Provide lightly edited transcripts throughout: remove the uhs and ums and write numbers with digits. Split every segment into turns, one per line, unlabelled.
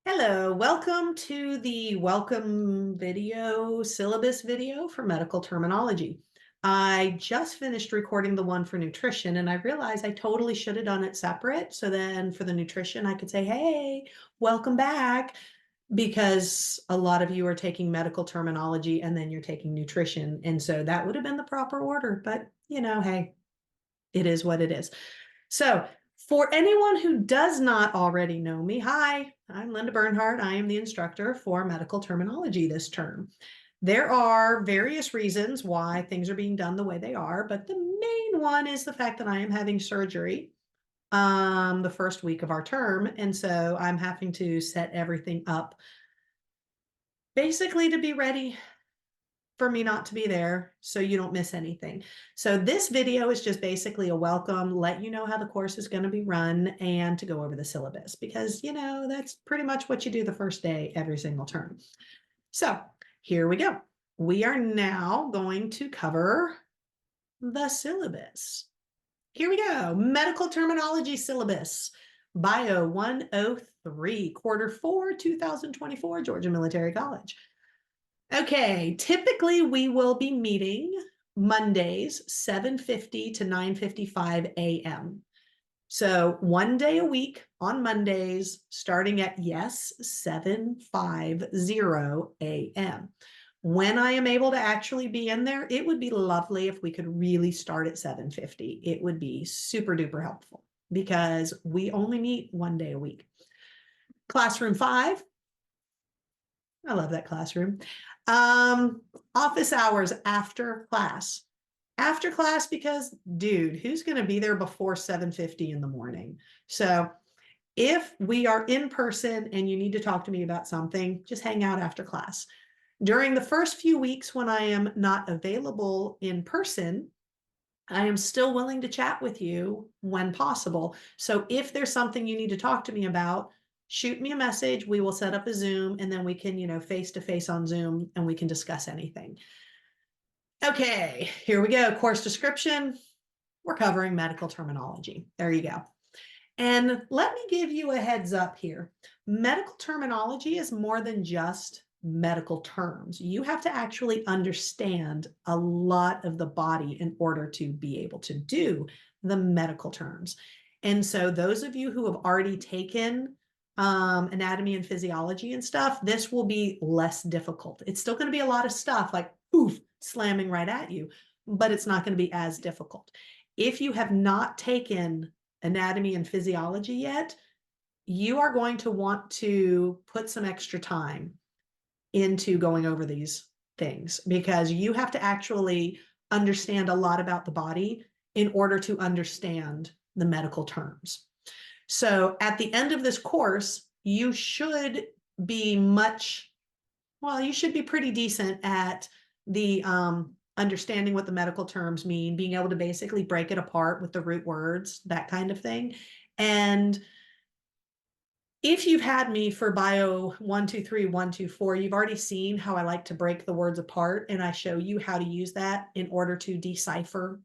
Hello, welcome to the welcome video syllabus video for medical terminology. I just finished recording the one for nutrition and I realized I totally should have done it separate. So then for the nutrition, I could say, hey, welcome back, because a lot of you are taking medical terminology and then you're taking nutrition. And so that would have been the proper order, but hey, it is what it is. So, for anyone who does not already know me, hi, I'm Linda Bernhardt. I am the instructor for medical terminology this term. There are various reasons why things are being done the way they are, but the main one is the fact that I am having surgery the first week of our term. And so I'm having to set everything up basically to be ready for me not to be there so you don't miss anything. So this video is just basically a welcome, let you know how the course is going to be run and to go over the syllabus because, that's pretty much what you do the first day every single term. So here we go. We are now going to cover the syllabus. Here we go. Medical terminology syllabus. Bio 103, quarter 4, 2024, Georgia Military College. Okay, typically we will be meeting Mondays, 7:50 to 9:55 a.m. So one day a week on Mondays, starting at, yes, 7:50 a.m. When I am able to actually be in there, it would be lovely if we could really start at 7:50. It would be super duper helpful because we only meet one day a week. Classroom 5, I love that classroom. Office hours after class. After class, because dude, who's going to be there before 7:50 in the morning? So if we are in person and you need to talk to me about something, just hang out after class. During the first few weeks when I am not available in person, I am still willing to chat with you when possible. So if there's something you need to talk to me about, shoot me a message. We will set up a Zoom and then we can, face to face on Zoom and we can discuss anything. Okay, here we go. Course description. We're covering medical terminology. There you go. And let me give you a heads up here. Medical terminology is more than just medical terms. You have to actually understand a lot of the body in order to be able to do the medical terms. And so those of you who have already taken anatomy and physiology and stuff, this will be less difficult. It's still going to be a lot of stuff like poof, slamming right at you, but it's not going to be as difficult. If you have not taken anatomy and physiology yet, you are going to want to put some extra time into going over these things because you have to actually understand a lot about the body in order to understand the medical terms. So at the end of this course, you should be you should be pretty decent at the understanding what the medical terms mean, being able to basically break it apart with the root words, that kind of thing. And if you've had me for bio 123, 124, you've already seen how I like to break the words apart, and I show you how to use that in order to decipher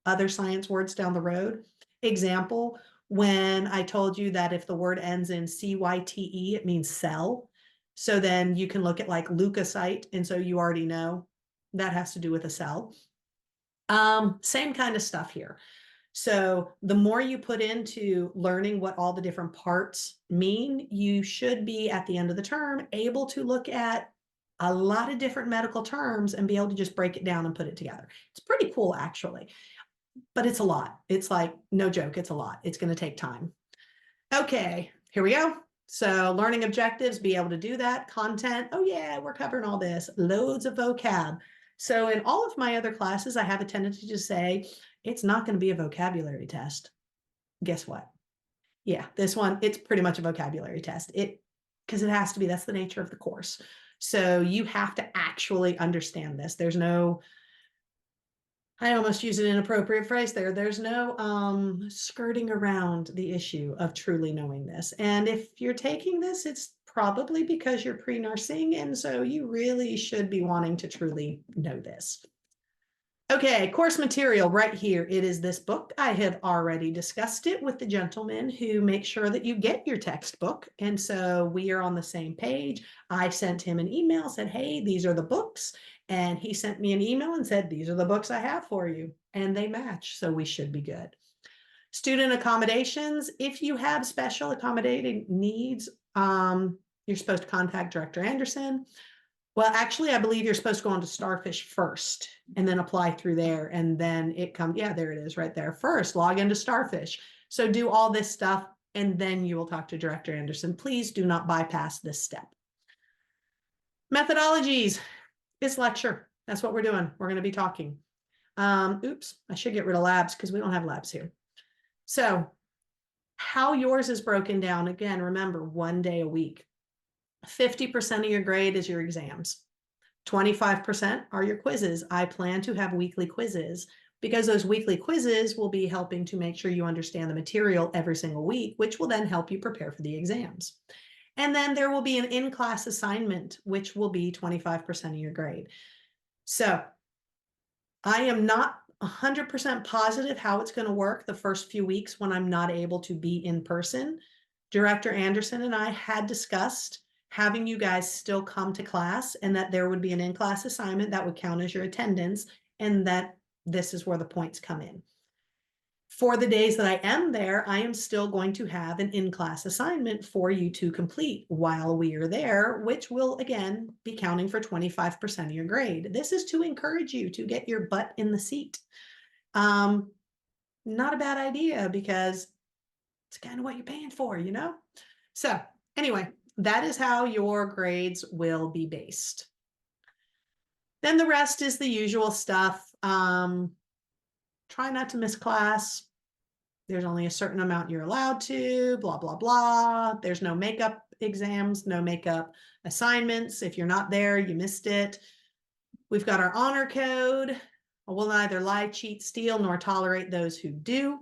other science words down the road. Example, when I told you that if the word ends in CYTE, it means cell. So then you can look at like leukocyte, and so you already know that has to do with a cell. Same kind of stuff here. So the more you put into learning what all the different parts mean, you should be at the end of the term able to look at a lot of different medical terms and be able to just break it down and put it together. It's pretty cool, actually, but it's a lot. It's like, no joke, it's a lot. It's going to take time. Okay, here we go. So learning objectives, be able to do that. Content, oh yeah, we're covering all this. Loads of vocab. So in all of my other classes, I have a tendency to say, it's not going to be a vocabulary test. Guess what? Yeah, this one, it's pretty much a vocabulary test. Because it has to be, that's the nature of the course. So you have to actually understand this. There's no, I almost use an inappropriate phrase there. There's no skirting around the issue of truly knowing this. And if you're taking this, it's probably because you're pre-nursing, and so you really should be wanting to truly know this. Okay, course material right here. It is this book. I have already discussed it with the gentleman who makes sure that you get your textbook. And so we are on the same page. I sent him an email, said, hey, these are the books. And he sent me an email and said, these are the books I have for you. And they match, so we should be good. Student accommodations, if you have special accommodating needs, you're supposed to contact Director Anderson. Well, actually, I believe you're supposed to go on to Starfish first and then apply through there. And then it comes, yeah, there it is right there. First, log into Starfish. So do all this stuff and then you will talk to Director Anderson. Please do not bypass this step. Methodologies, this lecture. That's what we're doing. We're going to be talking. Oops, I should get rid of labs because we don't have labs here. So how yours is broken down, again, remember, 1 day a week. 50% of your grade is your exams. 25% are your quizzes. I plan to have weekly quizzes because those weekly quizzes will be helping to make sure you understand the material every single week, which will then help you prepare for the exams. And then there will be an in-class assignment, which will be 25% of your grade. So I am not 100% positive how it's going to work the first few weeks when I'm not able to be in person. Director Anderson and I had discussed having you guys still come to class and that there would be an in-class assignment that would count as your attendance and that this is where the points come in. For the days that I am there, I am still going to have an in-class assignment for you to complete while we are there, which will again be counting for 25% of your grade. This is to encourage you to get your butt in the seat. Not a bad idea because it's kind of what you're paying for, you know? So anyway, that is how your grades will be based. Then the rest is the usual stuff. Try not to miss class. There's only a certain amount you're allowed to, blah, blah, blah. There's no makeup exams, no makeup assignments. If you're not there, you missed it. We've got our honor code. We'll neither lie, cheat, steal, nor tolerate those who do.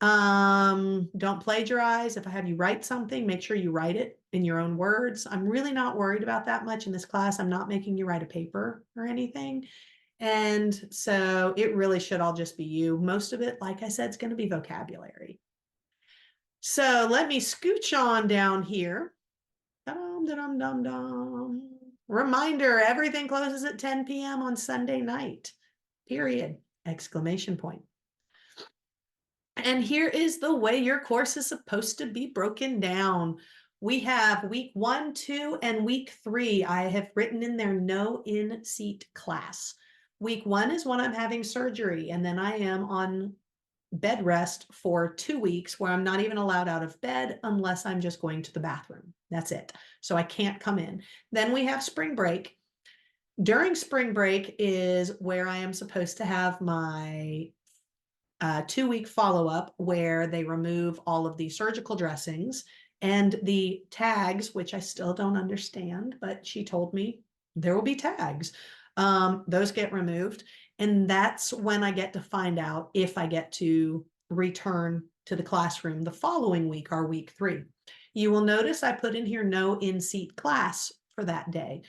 Don't plagiarize. If I have you write something, make sure you write it in your own words. I'm really not worried about that much in this class. I'm not making you write a paper or anything. And so it really should all just be you. Most of it, like I said, is going to be vocabulary. So let me scooch on down here. Dum, dum, dum, dum. Reminder, everything closes at 10 p.m. on Sunday night, period, exclamation point. And here is the way your course is supposed to be broken down. We have week 1, 2, and week 3. I have written in there no in-seat class. Week 1 is when I'm having surgery, and then I am on bed rest for 2 weeks where I'm not even allowed out of bed unless I'm just going to the bathroom. That's it. So I can't come in. Then we have spring break. During spring break is where I am supposed to have my 2-week follow-up where they remove all of the surgical dressings and the tags, which I still don't understand, but she told me there will be tags. Those get removed. And that's when I get to find out if I get to return to the classroom the following week, or week 3. You will notice I put in here no in-seat class for that day.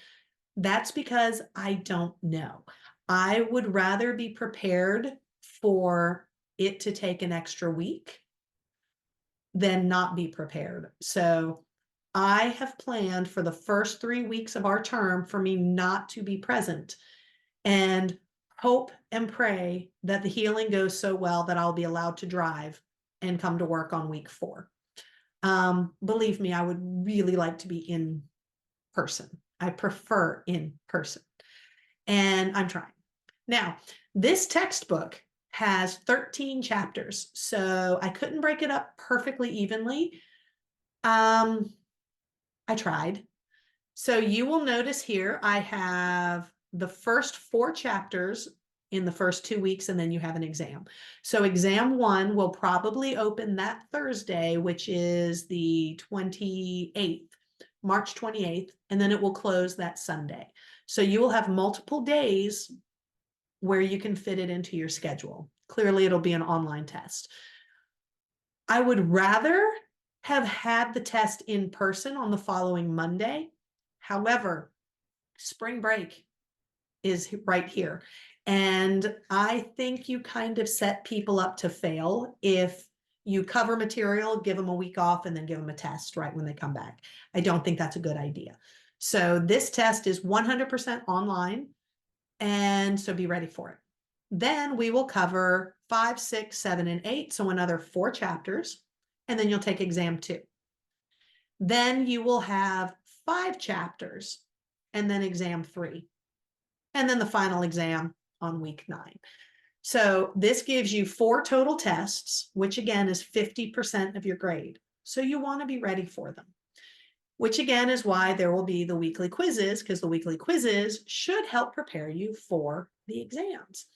That's because I don't know. I would rather be prepared for it to take an extra week than not be prepared. So I have planned for the first 3 weeks of our term for me not to be present and hope and pray that the healing goes so well that I'll be allowed to drive and come to work on week 4. Believe me, I would really like to be in person. I prefer in person, and I'm trying. Now, this textbook has 13 chapters, so I couldn't break it up perfectly evenly. I tried. So you will notice here, I have the first 4 chapters in the first 2 weeks, and then you have an exam. So exam 1 will probably open that Thursday, which is the 28th, March 28th, and then it will close that Sunday. So you will have multiple days where you can fit it into your schedule. Clearly, it'll be an online test. I would rather have had the test in person on the following Monday. However, spring break is right here. And I think you kind of set people up to fail if you cover material, give them a week off, and then give them a test right when they come back. I don't think that's a good idea. So this test is 100% online, and so be ready for it. Then we will cover 5, 6, 7, and 8, so another 4 chapters, and then you'll take exam 2. Then you will have 5 chapters, and then exam 3, and then the final exam on week 9. So this gives you 4 total tests, which again is 50% of your grade. So you want to be ready for them, which again is why there will be the weekly quizzes, because the weekly quizzes should help prepare you for the exams.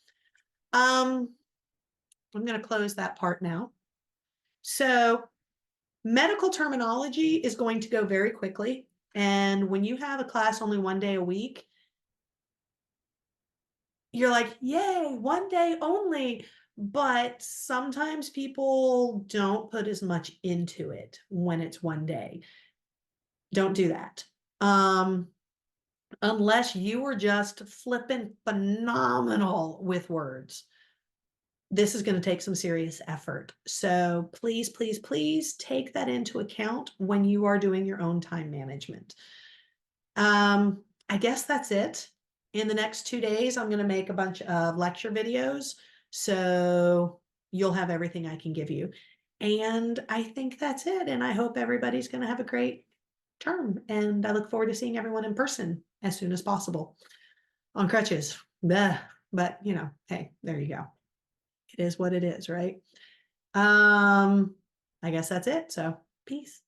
I'm going to close that part now. So medical terminology is going to go very quickly. And when you have a class only 1 day a week, you're like, yay, 1 day only. But sometimes people don't put as much into it when it's 1 day. Don't do that. Unless you are just flipping phenomenal with words. This is going to take some serious effort. So please, please, please take that into account when you are doing your own time management. I guess that's it. In the next 2 days, I'm going to make a bunch of lecture videos. So you'll have everything I can give you. And I think that's it. And I hope everybody's going to have a great term. And I look forward to seeing everyone in person as soon as possible. On crutches. Bleh. But, you know, hey, there you go. It is what it is, right? I guess that's it. So peace.